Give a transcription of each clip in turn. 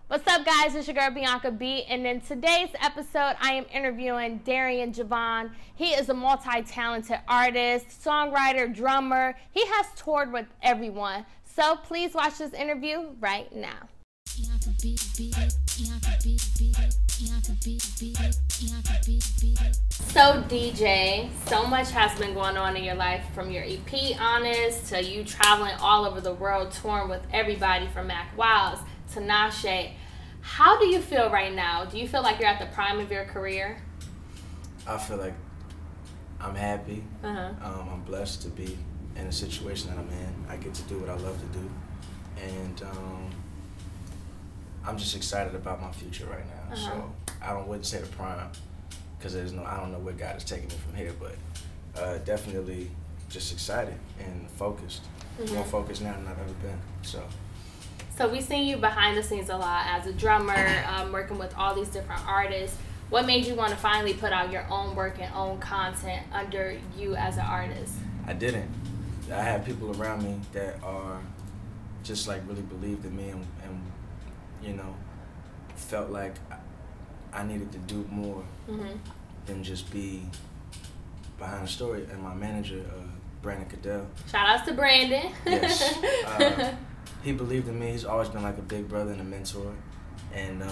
What's up, guys? It's your girl Bianca Bee, and in today's episode, I am interviewing Darion Ja'von. He is a multi-talented artist, songwriter, drummer. He has toured with everyone. So please watch this interview right now. So DJ, so much has been going on in your life, from your EP, Honest, to you traveling all over the world, touring with everybody from Mac Wilds, Tinashe. How do you feel right now? Do you feel like you're at the prime of your career? I feel like I'm happy. I'm blessed to be in a situation that I'm in. I get to do what I love to do. And I'm just excited about my future right now. So I wouldn't say the prime, because I don't know where God is taking me from here, but definitely just excited and focused. More focused now than I've ever been. So we've seen you behind the scenes a lot as a drummer, working with all these different artists. What made you want to finally put out your own work and own content under you as an artist? I didn't. I had people around me that are just like really believed in me and you know, felt like I needed to do more than just be behind the story. And my manager, Brandon Cadell. Shout outs to Brandon. Yes. He believed in me. He's always been like a big brother and a mentor. And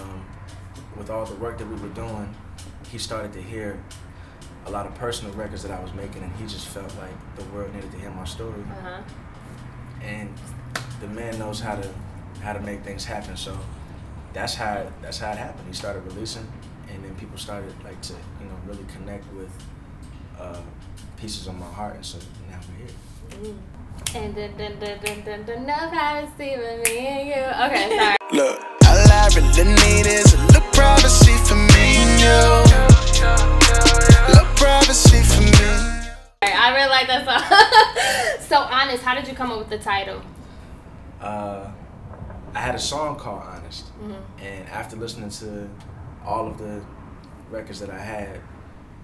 with all the work that we were doing, he started to hear a lot of personal records that I was making, and he just felt like the world needed to hear my story. And the man knows how to make things happen. So that's how it happened. He started releasing, and then people started like to really connect with pieces of my heart. And so now we're here. And enough haven't seen me and you. Okay, sorry. Look, all I really need is a little privacy for me and you. Little privacy for me. I really like that song. So, Honest, how did you come up with the title? I had a song called Honest, and after listening to all of the records that I had,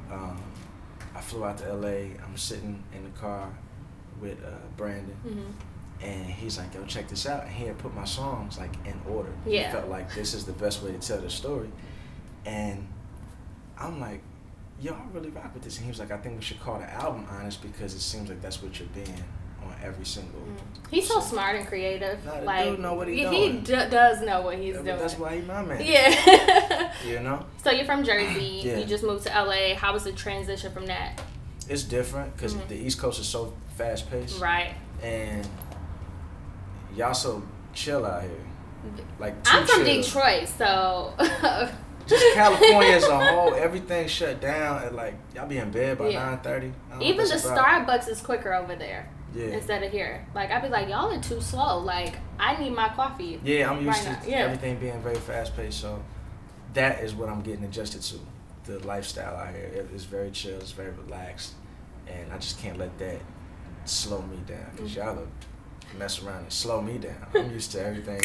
I flew out to LA. I'm sitting in the car with Brandon, and he's like, yo, check this out. And he had put my songs like in order. Yeah. He felt like this is the best way to tell the story. And I'm like, yo, I really rock with this. And he was like, I think we should call the album Honest, because it seems like that's what you're being on every single He's so smart and creative. Nah, the like, dude know what he's doing. He does know what he's doing. That's why he's my man. Yeah. You know? So you're from Jersey. Yeah. You just moved to LA. How was the transition from that? It's different because the East Coast is so fast paced. Right. And y'all so chill out here. Like, I'm from chill. Detroit, so just California as a whole, everything shut down at like y'all be in bed by 9:30. Even the Starbucks is quicker over there. Yeah. Instead of here. Like, I'd be like, y'all are too slow. Like, I need my coffee. Yeah, I'm used right to now. everything being very fast paced, so that is what I'm getting adjusted to. The lifestyle out here, it's very chill, it's very relaxed, and I just can't let that slow me down, because y'all mess around and slow me down. I'm used to everything,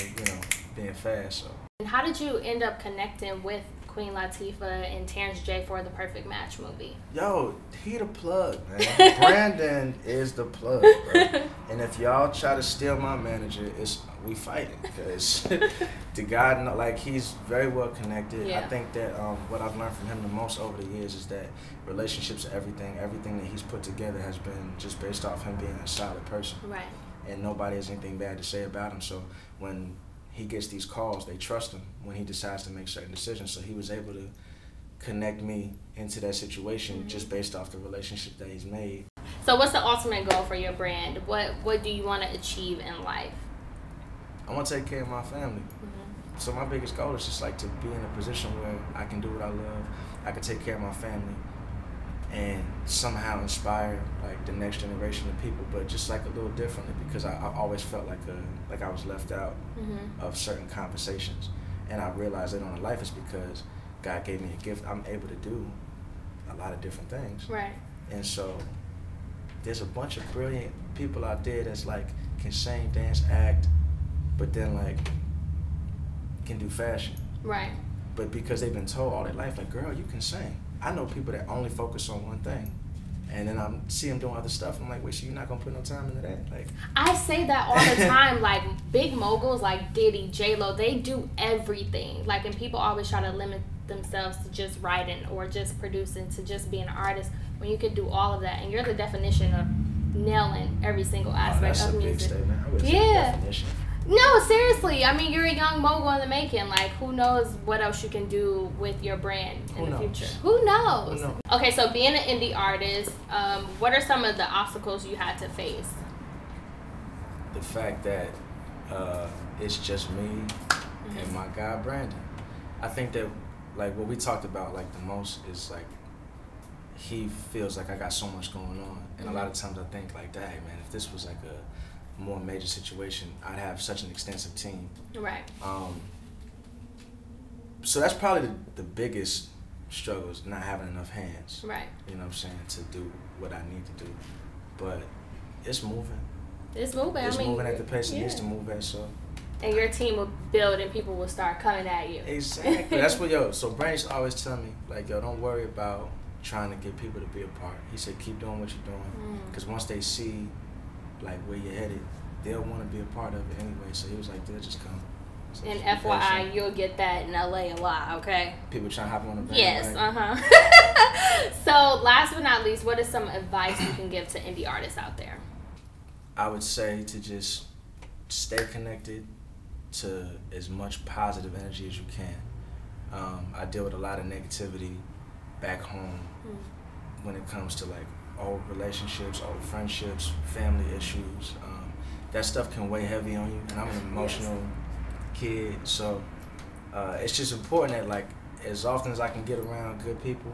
being fast. So. And how did you end up connecting with Queen Latifah and Terrence J for the Perfect Match movie? Yo, he the plug, man. Brandon is the plug, bro. And if y'all try to steal my manager, we fighting, because the guy, like, he's very well connected. Yeah. I think that what I've learned from him the most over the years is that relationships are everything. Everything that he's put together has been just based off him being a solid person. Right. And nobody has anything bad to say about him. So when he gets these calls, they trust him when he decides to make certain decisions. So he was able to connect me into that situation just based off the relationship that he's made. So what's the ultimate goal for your brand? What do you want to achieve in life? I want to take care of my family. So my biggest goal is just like to be in a position where I can do what I love. I can take care of my family and somehow inspire like the next generation of people, but just like a little differently, because I always felt like I was left out of certain conversations. And I realized that on life is because God gave me a gift. I'm able to do a lot of different things. Right. And so there's a bunch of brilliant people out there that's like can sing, dance, act, but then like can do fashion. Right. But because they've been told all their life, like, girl, you can sing. I know people that only focus on one thing, And then I see him doing other stuff. I'm like, wait, so you're not gonna put no time into that? Like, I say that all the time. Like big moguls like Diddy, J-Lo, they do everything. Like, and people always try to limit themselves to just writing or just producing, to just being an artist, when you could do all of that. And you're the definition of nailing every single aspect of music. That's a big statement. I would say definition. No, seriously. I mean, you're a young mogul in the making. Like, who knows what else you can do with your brand in the future? Who knows? Okay, so being an indie artist, what are some of the obstacles you had to face? The fact that it's just me and my guy, Brandon. I think that, like, what we talked about, like, the most is, like, he feels like I got so much going on. And a lot of times I think, like, dang, man, if this was, like, a more major situation, I'd have such an extensive team. Right. So that's probably the biggest struggle, is not having enough hands. Right. You know what I'm saying, to do what I need to do. But it's moving. It's moving. It's moving at the pace it needs to move at, so. And your team will build and people will start coming at you. Exactly. That's what, so Brandon used to always tell me, like, yo, don't worry about trying to get people to be a part. He said, keep doing what you're doing. Because once they see, like, where you're headed, they'll want to be a part of it anyway. So he was like, they'll just come. So and FYI, you'll get that in LA a lot, okay? People trying to hop on the band. Yes, So last but not least, what is some advice you can give to indie artists out there? I would say to just stay connected to as much positive energy as you can. I deal with a lot of negativity back home when it comes to, like, old relationships, old friendships, family issues. That stuff can weigh heavy on you, and I'm an emotional kid, so it's just important that, like, as often as I can get around good people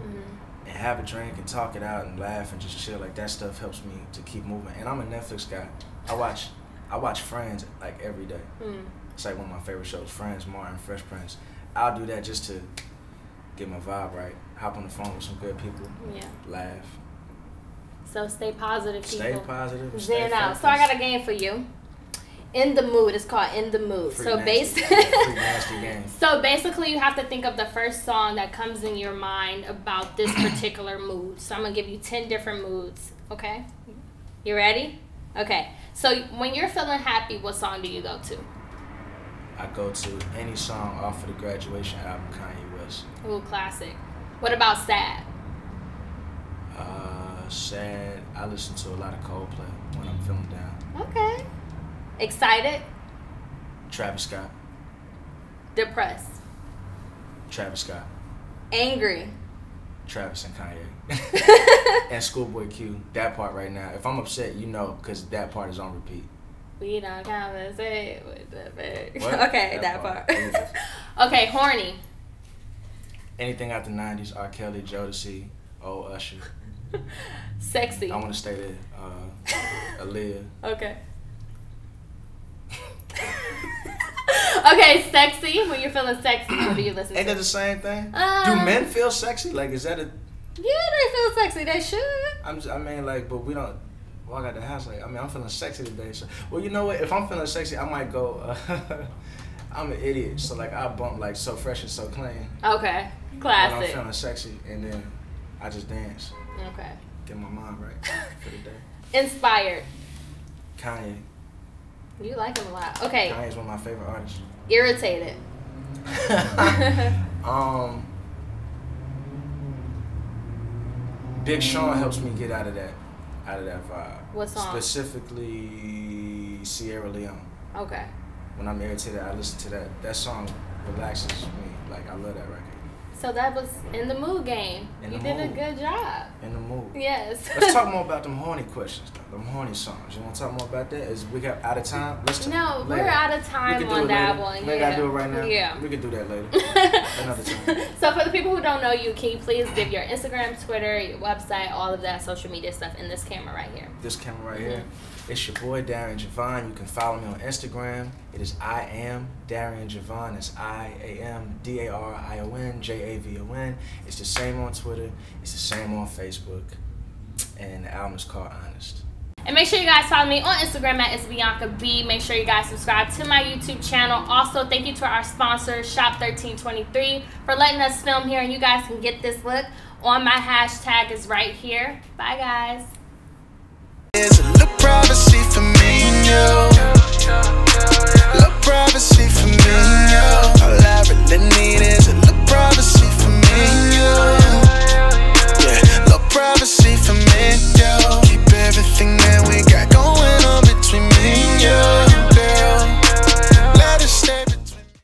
and have a drink and talk it out and laugh and just chill, like, that stuff helps me to keep moving. And I'm a Netflix guy. I watch Friends, like, every day. It's like one of my favorite shows, Friends, Martin, Fresh Prince. I'll do that just to get my vibe right, hop on the phone with some good people, laugh. So stay positive, people. Stay positive. Zen out. So I got a game for you. In the Mood. It's called In the Mood. So basically you have to think of the first song that comes in your mind about this particular mood. So I'm going to give you 10 different moods. Okay? You ready? Okay. So when you're feeling happy, what song do you go to? I go to any song off of the Graduation album, Kanye West. Ooh, classic. What about sad? Sad. I listen to a lot of Coldplay when I'm feeling down. Okay. Excited? Travis Scott. Depressed? Travis Scott. Angry? Travis and Kanye. And Schoolboy Q. That part right now. If I'm upset, you know, because that part is on repeat. We don't conversate with the big. What? Okay, that part. Okay, horny. Anything out the 90s, R. Kelly, Jodeci, old Usher. Sexy. I want to stay there. Aaliyah. Okay. Okay, sexy. When you're feeling sexy, what do you listen to? Ain't that the same thing? Do men feel sexy? Like, is that a... Yeah, they feel sexy. They should. I mean, like, but we don't walk out the house like, I mean, I'm feeling sexy today. So, well, you know what? If I'm feeling sexy, I might go, I'm an idiot. So, like, I bump, like, So Fresh and So Clean. Okay. Classic. When I'm feeling sexy, and then I just dance. Okay. Get my mind right for the day. Inspired. Kanye. You like him a lot. Okay. Kanye's one of my favorite artists. Irritated. Big Sean helps me get out of that vibe. What song? Specifically Sierra Leone. Okay. When I'm irritated, I listen to that. That song relaxes me. Like, I love that record. So that was In the Mood game. You did a good job. In the Mood. Yes. Let's talk more about them horny questions, though. Them horny songs. You want to talk more about that? Is we got out of time? No, we're out of time on that one. We gotta do it right now. Yeah. We can do that later. Another time. So for the people who don't know you, can you please give your Instagram, Twitter, your website, all of that social media stuff in this camera right here? This camera right here. It's your boy Darion Ja'von. You can follow me on Instagram. It is I am Darion Ja'von. It's IAMDARION JAVON. It's the same on Twitter. It's the same on Facebook. And the album is called Honest. And make sure you guys follow me on Instagram at It's Bianca Bee. Make sure you guys subscribe to my YouTube channel. Also, thank you to our sponsor, Shop 1323, for letting us film here. And you guys can get this look on my hashtag is right here. Bye, guys. There's a little privacy for me and you.